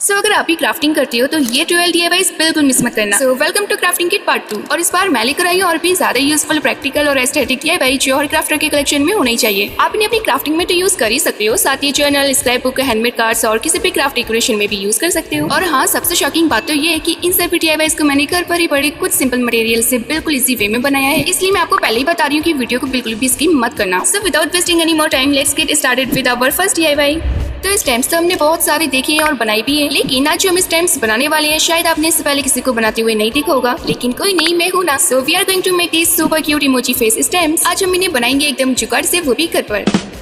सो अगर आप भी क्राफ्टिंग करते हो तो ये 12 DIYs बिल्कुल मिस मत करना। So welcome to crafting kit part 2। और इस बार मैं लेकर आई हूँ और भी ज्यादा यूजफुल, प्रैक्टिकल और एस्थेटिक DIY जो हर क्राफ्टर के कलेक्शन में होना ही चाहिए। आप इन्हें अपनी क्राफ्टिंग में तो यूज कर ही सकते हो, साथ ही journal, scrapbook, handmade cards और किसी भी क्राफ्ट डेकोरेशन में भी यूज कर सकते हो। और हाँ, सबसे शॉकिंग बात तो ये है कि इन सभी DIYs को मैंने घर पर ही बड़े कुछ सिंपल मटेरियल से बिल्कुल इजी वे में बनाया है, इसलिए मैं आपको पहले ही बता रही हूँ कि वीडियो को बिल्कुल भी स्किप मत करना। So without wasting any more time, let's get started with our first DIY। तो स्टैम्प्स तो हमने बहुत सारे देखे हैं और बनाए भी हैं, लेकिन आज जो हम स्टैम्प्स बनाने वाले हैं शायद आपने इससे पहले किसी को बनाते हुए नहीं देखा होगा, लेकिन कोई नहीं, मैं हूँ ना। So we are going to make this super cute emoji face stamps. आज हम इन्हें बनाएंगे एकदम जुगाड़ से, वो भी घर पर।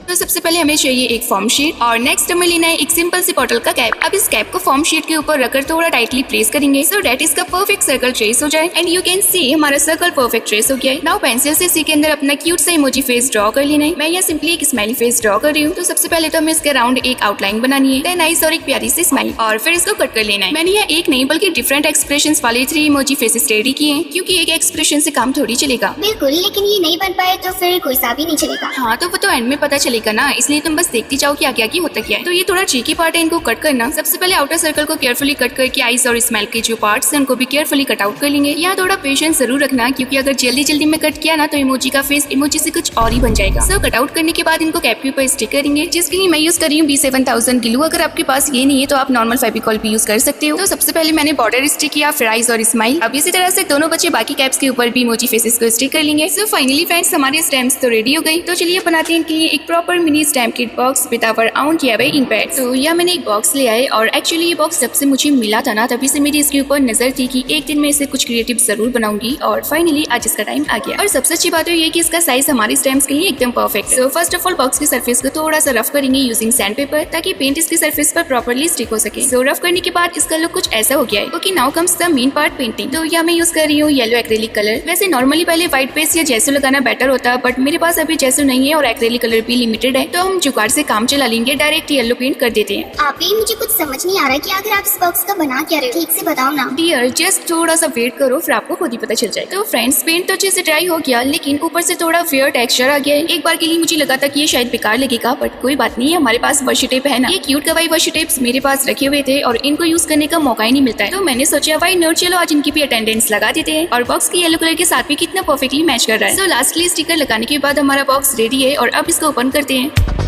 तो सबसे पहले हमें चाहिए एक फॉर्म शीट और नेक्स्ट हमें लेना है एक सिंपल सी बॉटल का कैप। अब इस कैप को फॉर्म शीट के ऊपर रखकर थोड़ा टाइटली प्रेस करेंगे सो दैट इसका परफेक्ट सर्कल ट्रेस हो जाए। एंड यू कैन सी हमारा सर्कल परफेक्ट ट्रेस हो गया है। नाउ पेंसिल से इसी के अंदर अपना क्यूट सा इमोजी फेस ड्रॉ कर लेना है। मैं यहाँ सिंपली एक स्माइली फेस ड्रॉ कर रही हूँ। तो सबसे पहले तो हमें इसके राउंड एक आउटलाइन बनानी है, देन आइस और एक प्यारी सी स्माइल, और फिर इसको कट कर लेना है। मैंने यहाँ एक नहीं बल्कि डिफरेंट एक्सप्रेशन वाले 3 इमोजी फेसेस रेडी किए हैं, क्योंकि एक एक्सप्रेशन से काम थोड़ी चलेगा। बिल्कुल, लेकिन ये नहीं बन पाए तो फिर कोई सा भी नहीं चलेगा। हाँ, तो वो तो एंड में पता चलेगा ना, इसलिए तुम बस देखती जाओ कि आगे आगे होता क्या है। तो ये थोड़ा ट्रिकी पार्ट है, इनको कट करना। सबसे पहले आउटर सर्कल को केयरफुली कट करके आइस और स्माइल के जो पार्ट्स हैं उनको भी केयरफुली कट आउट कर लेंगे। यहाँ थोड़ा पेशेंस जरूर रखना, क्योंकि अगर जल्दी जल्दी में कट किया ना तो इमोजी का फेस इमोजी से कुछ और ही बन जाएगा। सो कट आउट करने के बाद इनको कैप के ऊपर स्टिक करेंगे, जिसके लिए मैं यूज कर रही हूँ B7000 ग्लू। अगर आपके पास ये नहीं है तो आप नॉर्मल फेविकॉल भी यूज कर सकते हो। तो सबसे पहले मैंने बॉर्डर स्टिक किया, फिर आइस और स्माइल। अब इसी तरह से दोनों बच्चे बाकी कैप्स के ऊपर भी इमोजी फेसेस को स्टिक कर लेंगे। सो फाइनली फ्रेंड्स, हमारे स्टैम्प्स तो रेडी हो गई। तो चलिए बनाते हैं इनके लिए एक proper mini stamp kit box with our own DIY ink pad. तो यह मैंने एक बॉक्स ले आए और एक्चुअली ये बॉक्स जब से मुझे मिला था ना तभी से मेरी इसके ऊपर नजर थी कि एक दिन में इसे कुछ क्रिएटिव जरूर बनाऊंगी, और फाइनली आज इसका टाइम आ गया। और सबसे अच्छी बात ये कि इसका साइज हमारे स्टैम्प्स के लिए एकदम परफेक्ट है। तो फर्स्ट ऑफ ऑल बॉक्स की सरफेस को थोड़ा सा रफ करेंगे यूजिंग सैंड पेपर, ताकि पेंट इसकी सरफेस पर प्रॉपर्ली स्टिक हो सके। सो रफ करने के बाद इसका लुक कुछ ऐसा हो गया है। Okay, now comes the main part, painting. तो यहाँ मैं यूज कर रही हूँ येलो एक्रेलिक कलर। वैसे नॉर्मली पहले व्हाइट पेस्ट या जेसो लगाना बेटर होता, बट मेरे पास अभी जेसो नहीं है और एक्रेलिक कलर भी लिमिटेड है, तो हम जुगाड़ से काम चला लेंगे, डायरेक्ट येलो पेंट कर देते हैं। आप ही, मुझे कुछ समझ नहीं आ रहा कि आखिर आप इस बॉक्स का बना क्या रहे हो, ठीक से बताओ ना। डियर, जस्ट थोड़ा सा वेट करो, फिर आपको खुद ही पता चल जाए। तो फ्रेंड्स, पेंट तो अच्छे से ड्राई हो गया, लेकिन ऊपर से थोड़ा फेयर टेक्सचर आ गया है। एक बार के लिए मुझे लगा था कि ये शायद बेकार लगेगा, बट कोई बात नहीं है, हमारे पास वॉशी टेप है ना। ये क्यूट कवाई वॉशी टेप्स मेरे पास रखे हुए थे और इनको यूज करने का मौका ही नहीं मिलता है, तो मैंने सोचा वाई नॉट, चलो आज इनकी भी अटेंडेंस लगा देते हैं। और बॉक्स की येलो कलर के साथ भी कितना परफेक्टली मैच कर रहा है। सो लास्टली स्टिकर लगाने के बाद हमारा बॉक्स रेडी है और अब इसको ओपन करते हैं।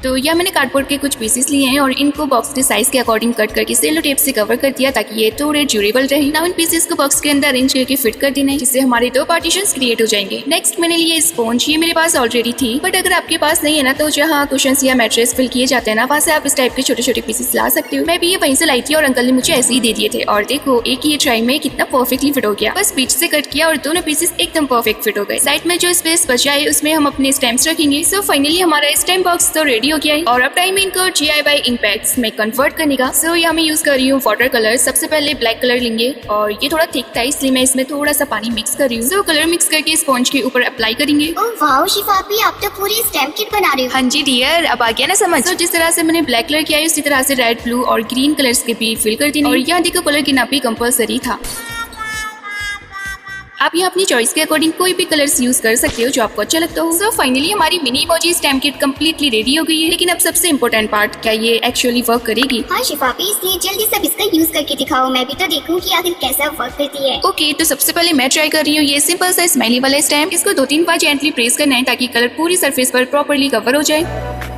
तो यह मैंने कार्डबोर्ड के कुछ पीसेस लिए हैं और इनको बॉक्स के साइज के अकॉर्डिंग कट करके सेलो टेप से कवर कर दिया, ताकि ये थोड़े ड्यूरेबल रहे। नाउ इन पीसेस को बॉक्स के अंदर अरेंज करके फिट कर देना है, जिससे हमारे 2 पार्टीशंस क्रिएट हो जाएंगे। नेक्स्ट मैंने लिए स्पॉन्ज। ये मेरे पास ऑलरेडी थी, बट अगर आपके पास नहीं है ना, तो जहाँ कुशन्स या मैट्रेस फिल किए जाते हैं ना, वहाँ से आप इस टाइप के छोटे छोटे पीसेस ला सकते हो। मैं भी ये वहीं से लाई थी और अंकल ने मुझे ऐसे ही दे दिए थे, और देखो एक ही ट्राई में कितना परफेक्टली फिट हो गया। बस बीच से कट किया और दोनों पीसेस एकदम परफेक्ट फिट हो गए। साइड में जो स्पेस बचा है उसमें हम अपने स्टैम्प्स रखेंगे। सो फाइनली हमारा स्टैम्प बॉक्स तो रेडी हो गया है और अब टाइम इनको DIY इंक पैड्स में कन्वर्ट करने का। सो यहाँ मैं यूज कर रही हूँ वाटर कलर। सबसे पहले ब्लैक कलर लेंगे और ये थोड़ा थिक था, इसलिए मैं इसमें थोड़ा सा पानी मिक्स कर रही हूँ। सो कलर मिक्स करके स्पॉन्ज के ऊपर अप्लाई करेंगे। ओह वाओ शिफापी, आप तो पूरी स्टैम्प किट बना रहे हो। हाँ जी डियर, अब आ गया ना समझ। तो जिस तरह से मैंने ब्लैक कलर किया है उसी तरह से रेड, ब्लू और ग्रीन कलर्स के भी फिल कर देने। और यहाँ देखो कलर गिना भी कंपल्सरी था। आप यहाँ अपनी चॉइस के अकॉर्डिंग कोई भी कलर्स यूज कर सकते हो जो आपको अच्छा लगता हो। सो फाइनली हमारी mini emoji stamp kit completely ready हो गई है, लेकिन अब सबसे इम्पोर्टेंट पार्ट, क्या ये एक्चुअली वर्क करेगी? हाँ शिफापी, इसलिए जल्दी सब इसका यूज करके दिखाओ, मैं भी तो देखूं कि आखिर कैसा वर्क करती है। ओके, तो सबसे पहले मैं ट्राई कर रही हूँ ये सिंपल सा स्माइली वाला स्टैम्प। इसको 2-3 बार जेंटली प्रेस करना है, ताकि कलर पूरी सरफेस पर प्रॉपर्ली कवर हो जाए।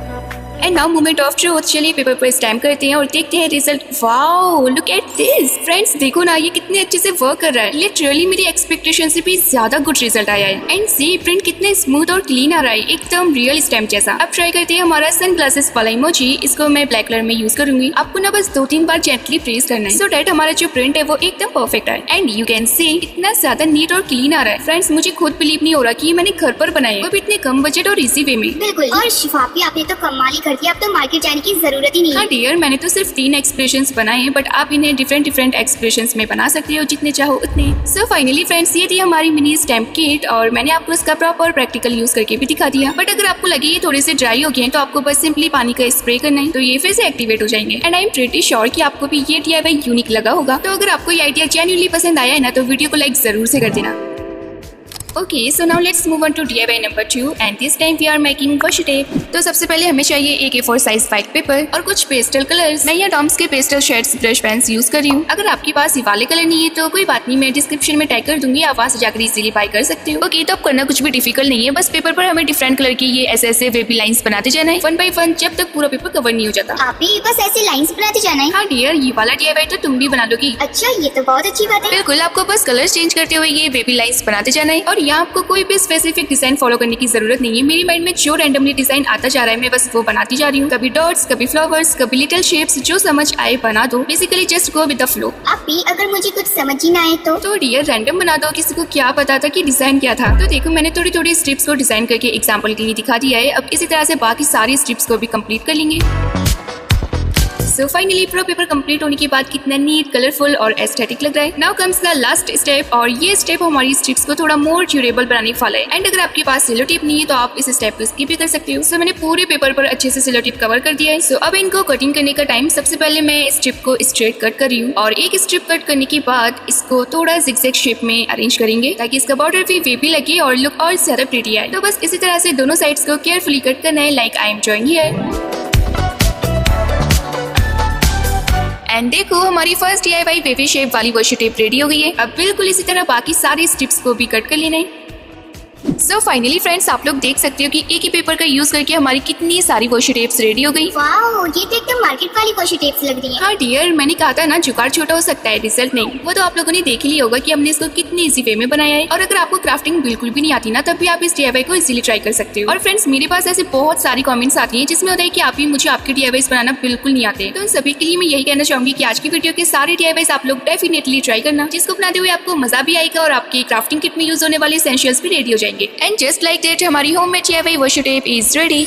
And now moment of truth, चलिए पेपर पर स्टैम्प करते हैं और देखते हैं result. Wow, look at this friends, देखो ना ये कितने अच्छे से वर्क कर रहा है। लिटरली मेरी एक्सपेक्टेशन से भी ज्यादा गुड रिजल्ट आया है। एंड सी, प्रिंट कितने स्मूथ और क्लीन आ रहा है, एकदम रियल स्टैम्प जैसा। अब ट्राई करते हैं हमारा सन ग्लासेस वाला इमोजी। इसको मैं ब्लैक कलर में यूज करूंगी। आपको ना बस 2-3 बार जेंटली प्रेस करना है, सो दैट हमारा जो प्रिंट है वो एकदम परफेक्ट है। एंड यू कैन सी कितना ज्यादा नीट और क्लीन आ रहा है। फ्रेंड्स, मुझे खुद बिलीव नहीं हो रहा कि मैंने घर पर बनाया है, वो भी इतने कम बजट और इजी वे में। बिल्कुल, और शिफापी आपने तो कमाल ही कर दिया, अब तो मार्केट की जरूरत ही नहीं। हाँ डियर, मैंने तो सिर्फ 3 एक्सप्रेशंस बनाए हैं, बट आप इन्हें डिफरेंट एक्सप्रेशंस में बना सकते हो, जितने चाहो उतने। सो फाइनली फ्रेंड्स, ये थी हमारी मिनी स्टैम्प किट और मैंने आपको इसका प्रॉपर प्रैक्टिकल यूज करके भी दिखा दिया। बट अगर आपको लगे ये थोड़े से ड्राई हो गए तो आपको बस सिंपली पानी का स्प्रे करना है, तो ये फिर से एक्टिवेट हो जाएंगे। And I am pretty sure कि आपको भी ये DIY यूनिक लगा होगा। तो अगर आपको ये आइडिया जेन्युइनली पसंद आया है ना, तो वीडियो को लाइक जरूर से कर देना। Okay, so now let's move on to DIY number 2 and this time we are making washi tape। तो सबसे पहले हमें चाहिए एक A4 साइज व्हाइट पेपर और कुछ पेस्टल कलर्स। मैं यहाँ डॉम्स के pastel shades brush pens use कर रही हूँ। अगर आपके पास ये वाले कलर नहीं है तो कोई बात नहीं, मैं डिस्क्रिप्शन में टैग कर दूंगी, आप वहाँ से जाकर इजीली बाय कर सकते हो। ओके, तो अब करना कुछ भी डिफिकल्ट नहीं है, बस पेपर पर हमें डिफरेंट कलर की ये ऐसे वेबी लाइंस बनाते जाना है 1 by 1 जब तक पूरा पेपर कवर नहीं हो जाता। आप भी बस ऐसे लाइंस बनाते जाना है? हाँ डियर, ये वाला DIY तो तुम भी बना लोगी। अच्छा, ये तो बहुत अच्छी बात है। बिल्कुल, आपको बस कलर चेंज करते हुए ये बेबी लाइंस बनाते जाना है और यहाँ आपको कोई भी स्पेसिफिक डिजाइन फॉलो करने की जरूरत नहीं है। मेरी माइंड में जो रैंडमली डिजाइन आता जा रहा है मैं बस वो बनाती जा रही हूँ। कभी डॉट्स, कभी फ्लावर्स, कभी लिटिल शेप्स, जो समझ आए बना दो। Basically just go with the flow. आप भी अगर मुझे कुछ समझ ही ना आए तो डियर रैंडम बना दो, किसी को क्या पता था कि डिजाइन क्या था। तो देखो, मैंने थोड़ी थोड़ी स्ट्रिप्स को डिजाइन करके एग्जाम्पल के लिए दिखा दिया है। अब इसी तरह से बाकी सारी स्ट्रिप्स को भी कंप्लीट कर लेंगे। सो फाइनली पूरा पेपर कंप्लीट होने के बाद कितना नीट, कलरफुल और एस्थेटिक लग रहा है। Now comes the last step और ये स्टेप हमारी स्ट्रिप्स को थोड़ा मोर ड्यूरेबल बनाने वाला है। एंड अगर आपके पास सेलो टेप नहीं है तो आप इस स्टेप को स्किप भी कर सकते हो। सो मैंने पूरे पेपर पर अच्छे से सेलो टेप कवर कर दिया है। सो अब इनको कटिंग करने का टाइम। सबसे पहले मैं स्ट्रिप को स्ट्रेट कट कर रही हूँ और एक स्ट्रिप कट करने के बाद इसको थोड़ा जिगजैग शेप में अरेंज करेंगे ताकि इसका बॉर्डर भी वेवी लगे और लुक और ज्यादा प्रिटी आए। तो बस इसी तरह से दोनों साइड्स को केयरफुली कट करना है, like I am doing here. And देखो, हमारी फर्स्ट DIY बेबी शेप वाली washi tape रेडी हो गई है। अब बिल्कुल इसी तरह बाकी सारी स्ट्रिप्स को भी कट कर लेना है। सो फाइनली फ्रेंड्स, आप लोग देख सकते हो कि एक ही पेपर का यूज करके हमारी कितनी सारी washi tapes रेडी हो गई। वाओ, ये तो एकदम मार्केट वाली washi tapes लग रही है। हाँ डियर, मैंने कहा था ना, जुगाड़ छोटा हो सकता है, रिजल्ट नहीं। वो तो आप लोगों ने देख ही लिया होगा कि हमने इसको कितनी इजी वे में बनाया है। और अगर आपको क्राफ्टिंग बिल्कुल भी नहीं आती ना, तब भी आप इस DIY को इजीली ट्राई कर सकते हो। और फ्रेंड्स, मेरे पास ऐसे बहुत सारी कमेंट्स आती हैं जिसमें होता है कि आप ही मुझे आपके DIYs बनाना बिल्कुल नहीं आते। तो उन सभी के लिए मैं यही कहना चाहूंगी कि आज की वीडियो के सारे DIYs आप लोग डेफिनेटली ट्राई करना, जिसको बनाते हुए आपको मजा भी आएगा और आपकी क्राफ्टिंग किट में यूज होने वाले एसेंशियल्स भी रेडी हो जाएंगे। एंड जस्ट लाइक दैट हमारी homemade DIY washi tape is ready.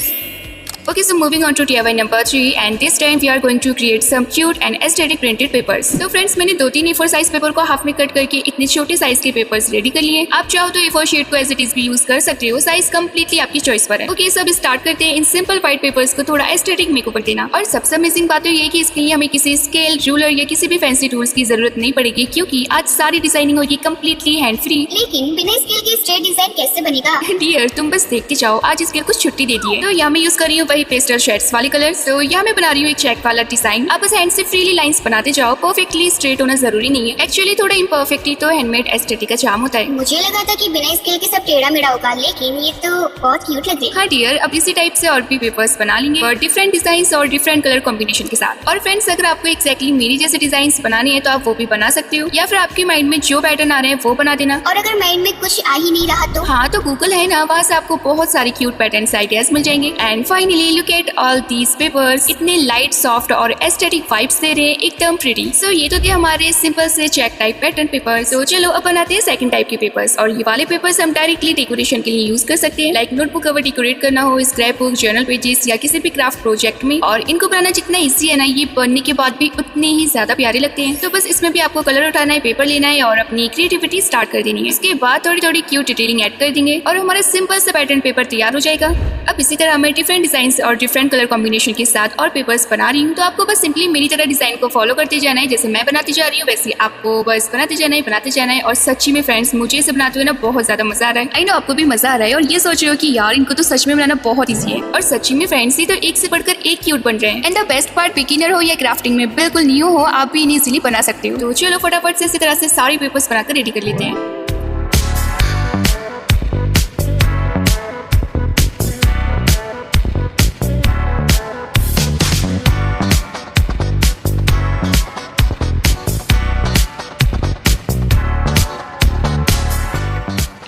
Okay, so moving on to DIY number 3 and this time we are going to create some cute and aesthetic printed papers. तो friends, मैंने 2-3 A4 size paper को half में cut करके इतने छोटे size के papers ready कर लिए। आप चाहो तो A4 शीट को एज इट इज भी यूज कर सकते हो, साइज कम्प्लीटली आपकी चॉइस पर है। ओके, सब स्टार्ट करते हैं। इन सिंपल व्हाइट पेपर्स को थोड़ा एस्थेटिक मेकओवर देना। और सबसे अमेजिंग बात तो ये है कि इसके लिए हमें किसी स्केल, रूलर या किसी भी फैंसी टूल्स की जरूरत नहीं पड़ेगी, क्योंकि आज सारी डिजाइनिंग होगी कम्प्लीटली हैंड फ्री। लेकिन बिना स्केल के स्ट्रेट डिजाइन कैसे बनेगा? डियर, तुम बस देखते जाओ, आज स्केल को छुट्टी दे दी है। तो यहाँ मैं यूज कर रही हूँ वही पेस्टल शेड्स वाले कलर्स। तो यहाँ मैं बना रही हूँ एक चेक वाला डिजाइन। आप बस हैंड से फ्रीली लाइंस बनाते जाओ, परफेक्टली स्ट्रेट होना जरूरी नहीं है। एक्चुअली थोड़ा इम्परफेक्ट ही तो हैंडमेड एस्थेटिक का चार्म होता है। मुझे लगा था कि बिना स्केल के सब टेढ़ा मेढ़ा होगा, लेकिन ये तो बहुत क्यूट लग रही है। हाँ डियर, अब इसी टाइप से और भी पेपर्स बना लेंगे और डिफरेंट डिजाइन और डिफरेंट कलर कॉम्बिनेशन के साथ। और फ्रेंड्स, अगर आपको एक्जैक्टली मेरी जैसे डिजाइन बनाने हैं तो आप वो भी बना सकते हो, या फिर आपके माइंड में जो पैटर्न आ रहे हैं वो बना देना। और अगर माइंड में कुछ आ ही नहीं रहा तो? हाँ, तो गूगल है ना, वहाँ से आपको बहुत सारे क्यूट पैटर्न्स आइडियाज मिल जाएंगे। And finally look at all these papers, इतने लाइट, सॉफ्ट और एस्थेटिक वाइब्स दे रहे हैं, एकदम प्रिटी। सो ये तो थे हमारे सिंपल से चेक टाइप पैटर्न पेपर्स। तो चलो अब बनाते हैं सेकंड टाइप के पेपर्स। और ये वाले पेपर्स हम डायरेक्टली डेकोरेशन के लिए यूज कर सकते हैं, लाइक नोटबुक कवर डेकोरेट करना हो, स्क्रैप बुक, जर्नल पेजेस या किसी भी क्राफ्ट प्रोजेक्ट में। और इनको बनाना जितना ईजी है ना, ये बनने के बाद भी उतने ही ज्यादा प्यारे लगते हैं। तो बस इसमें भी आपको कलर उठाना है, पेपर लेना है और अपनी क्रिएटिविटी स्टार्ट कर देनी है। इसके बाद थोड़ी थोड़ी क्यूट डिटेलिंग ऐड कर देंगे और हमारा सिंपल सा पैटर्न पेपर तैयार हो जाएगा। अब इसी तरह मैं डिफरेंट डिजाइन और डिफरेंट कलर कॉम्बिनेशन के साथ और पेपर्स बना रही हूँ। तो आपको बस सिंपली मेरी तरह डिजाइन को फॉलो करते जाना है, जैसे मैं बनाती जा रही हूँ वैसे आपको बस बनाते जाना है। और सच्ची में फ्रेंड्स, मुझे इसे बनाते हुए ना बहुत ज्यादा मजा आ रहा है। आई नो आपको भी मजा आ रहा है और ये सोच रहे हो कि यार इनको तो सच में बनाना बहुत ईजी है। और सच्ची में फ्रेंड्स, ये तो एक से बढ़कर एक क्यूट बन रहे हैं। And the best part, beginner हो या क्राफ्टिंग में बिल्कुल न्यू हो, आप भी इन्हें इजीली बना सकते हो। तो चलो फटाफट से इसी तरह से सारी पेपर्स बनाकर रेडी कर लेते हैं।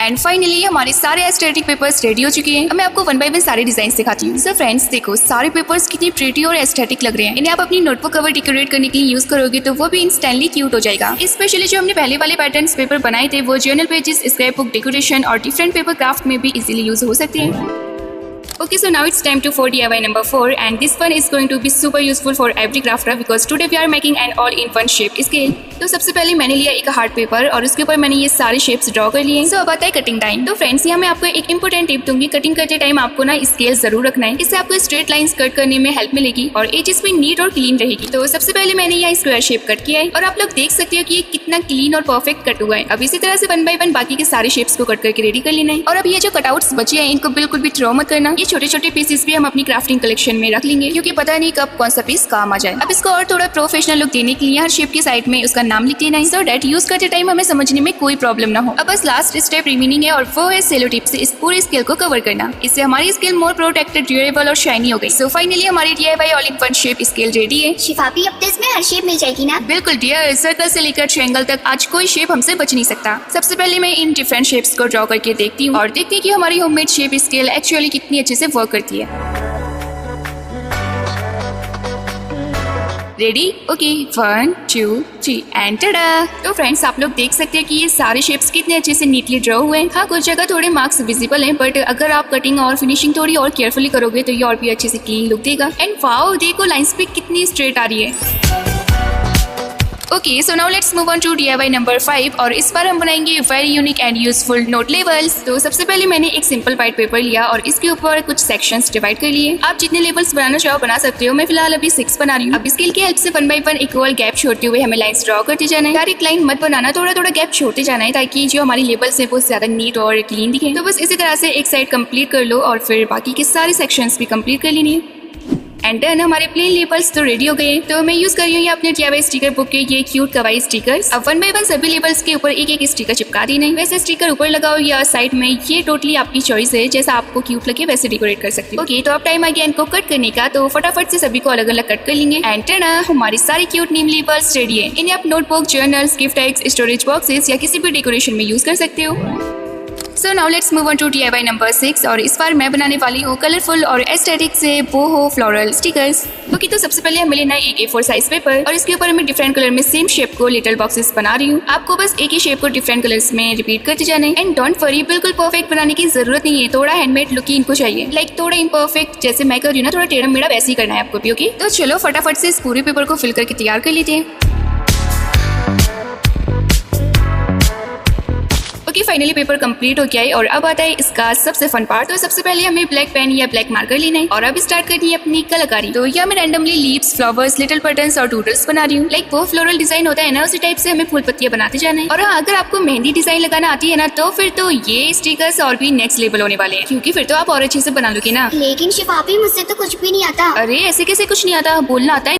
एंड फाइनली हमारे सारे एस्थेटिक पेपर्स रेडी हो चुके हैं। अब मैं आपको 1 by 1 सारे डिजाइन दिखाती हूँ। सो फ्रेंड्स देखो, सारे पेपर्स कितनी प्रिटी और एस्थेटिक लग रहे हैं। इन्हें आप अपनी नोटबुक कवर डेकोरेट करने के लिए यूज करोगे तो वो भी इंस्टेंटली क्यूट हो जाएगा। स्पेशली जो हमने पहले वाले पैटर्न्स पेपर बनाए थे, वो journal pages, scrap book decoration और डिफरेंट पेपर क्राफ्ट में भी इजीली यूज हो सकते हैं। Okay, so now it's time to for DIY number 4 and this one is going to be super useful for every crafter because today we are making an all-in-one shape scale. तो सबसे पहले मैंने लिया एक hard paper और उसके ऊपर मैंने ये सारे शेप्स ड्रॉ कर लिए। अब आता है कटिंग टाइम। तो फ्रेंड्स यहाँ मैं आपको एक इंपॉर्टेंट टिप दूंगी, कटिंग करते टाइम आपको ना स्केल जरूर रखना है, इससे आपको स्ट्रेट लाइंस कट करने में हेल्प मिलेगी और एजेस भी नीट और क्लीन रहेगी। तो सबसे पहले मैंने यहाँ स्क्वायर शेप कट किया है और आप लोग देख सकते हो कि ये कितना क्लीन और परफेक्ट कट हुआ है। अब इसी तरह से 1 बाय 1 बाकी के सारे शेप्स को कट करके रेडी कर लेना है। और अब ये जो कटआउट्स बचे हैं इनको बिल्कुल भी थ्रो मत करना, ये छोटे छोटे पीसेस भी हम अपनी क्राफ्टिंग कलेक्शन में रख लेंगे क्योंकि पता नहीं कब कौन सा पीस काम आ जाए। अब इसको और थोड़ा प्रोफेशनल लुक देने के लिए हर शेप की साइड में उसका नाम लिख देना है सो दैट यूज करते टाइम हमें समझने में कोई प्रॉब्लम ना हो। अब बस लास्ट स्टेप रिमेनिंग है और वो है सेलो टिप से इस पूरे स्केल को कवर करना। इससे हमारी स्केल मोर प्रोटेक्टेड, ड्यूरेबल और शाइनी हो गई। सो फाइनली हमारी DIY all in one shape scale ready है। शिफापी अब तो इसमें हर शेप मिल जाएगी ना? बिल्कुल डियर, सर्कल से लेकर ट्रायंगल तक आज कोई शेप हमसे बच नहीं सकता। सबसे पहले मैं इन डिफरेंट शेप्स को ड्रॉ करके देखती हूँ और देखती हूँ कि हमारी होममेड शेप स्केल एक्चुअली कितनी अच्छे से वर्क करती है। रेडी? Okay, 1 2 3 and Tada. तो फ्रेंड्स आप लोग देख सकते हैं कि ये सारे शेप्स कितने अच्छे से नीटली ड्रॉ हुए हैं। हाँ, कुछ जगह थोड़े मार्क्स विजिबल हैं बट अगर आप कटिंग और फिनिशिंग थोड़ी और केयरफुली करोगे तो ये और भी अच्छे से क्लीन लुक देगा। एंड वाओ, देखो लाइंस भी कितनी स्ट्रेट आ रही है। Okay, so now let's move on to DIY number 5 और इस बार हम बनाएंगे very unique and useful note labels. तो सबसे पहले मैंने एक सिंपल व्हाइट पेपर लिया और इसके ऊपर कुछ सेक्शंस डिवाइड कर लिए। आप जितने लेबल्स बनाना चाहो बना सकते हो, मैं फिलहाल अभी 6 बना रही हूँ। अब स्केल की हेल्प से 1 बाय 1 इक्वल गैप छोड़ते हुए हमें लाइंस ड्रॉ करते जाना है। डायरेक्ट लाइन मत बनाना, थोड़ा थोड़ा गैप छोड़ते जाना है ताकि जो हमारी लेबल्स है वो ज्यादा नीट और क्लीन दिखे। तो बस इसी तरह से एक साइड कंप्लीट कर लो और फिर बाकी के सारे सेक्शंस भी कंप्लीट कर लेनी है। एंड देन हमारे प्लेन लेबल्स तो रेडी हो गए। तो मैं यूज कर रही हूँ ये अपने DIY स्टिकर बुक के ये क्यूट कवाई स्टिकर्स। अब 1 बाय 1 सभी लेबल्स के ऊपर एक एक स्टिकर चिपका देना है। वैसे स्टिकर ऊपर लगाओ या साइड में, ये टोटली आपकी चॉइस है, जैसा आपको क्यूट लगे वैसे डेकोरेट कर सकते हो। ओके, तो अब टाइम आ गया इनको कट करने का, तो फटाफट से सभी को अलग अलग कट कर लेंगे। एंड टेना हमारी सारी क्यूट नेम लेबल्स रेडी है। इन्हें आप notebook, journals, gift tags, storage boxes या किसी भी डेकोरेशन में यूज कर सकते हो। So now let's move on to DIY number 6 और इस बार मैं बनाने वाली हूँ कलरफुल और एस्थेटिक से बोहो फ्लोरल स्टिकर्स। ओके, तो सबसे पहले हमें लेना है एक A4 साइज पेपर और इसके ऊपर मैं डिफरेंट कलर में सेम शेप को लिटिल बॉक्सेस बना रही हूँ। आपको बस एक ही शेप को डिफरेंट कलर्स में रिपीट करते जाना है। एंड डोंट वरी, बिल्कुल परफेक्ट बनाने की जरूरत नहीं है, थोड़ा हैंडमेड लुक ही इनको चाहिए। लाइक थोड़ा इम्परफेक्ट जैसे मैं कर रही हूँ ना, थोड़ा टेढ़ा मेढ़ा वैसे ही करना है आपको भी। ओके, तो चलो फटाफट से इस पूरे पेपर को फिल करके तैयार कर लेते हैं। ओके, फाइनली पेपर कंप्लीट हो गया है और अब आता है इसका सबसे फन पार्ट। तो सबसे पहले हमें ब्लैक पेन या ब्लैक मार्कर लेना है और अब स्टार्ट करनी है अपनी कलाकारी। तो यहाँ मैं randomly leaves, flowers, little buttons और डूडल्स बना रही हूँ। लाइक वो फ्लोरल डिजाइन होता है ना, उसी टाइप से हमें फूल पत्तियां बनाते जाना है। और हाँ, अगर आपको मेहंदी डिजाइन लगाना आती है ना तो फिर तो ये स्टिकर्स और भी नेक्स्ट लेवल होने वाले हैं क्योंकि फिर तो आप और अच्छे से बना लोगे ना। लेकिन शिफापी मुझसे तो कुछ भी नहीं आता। अरे ऐसे कैसे कुछ नहीं आता, बोलना आता है।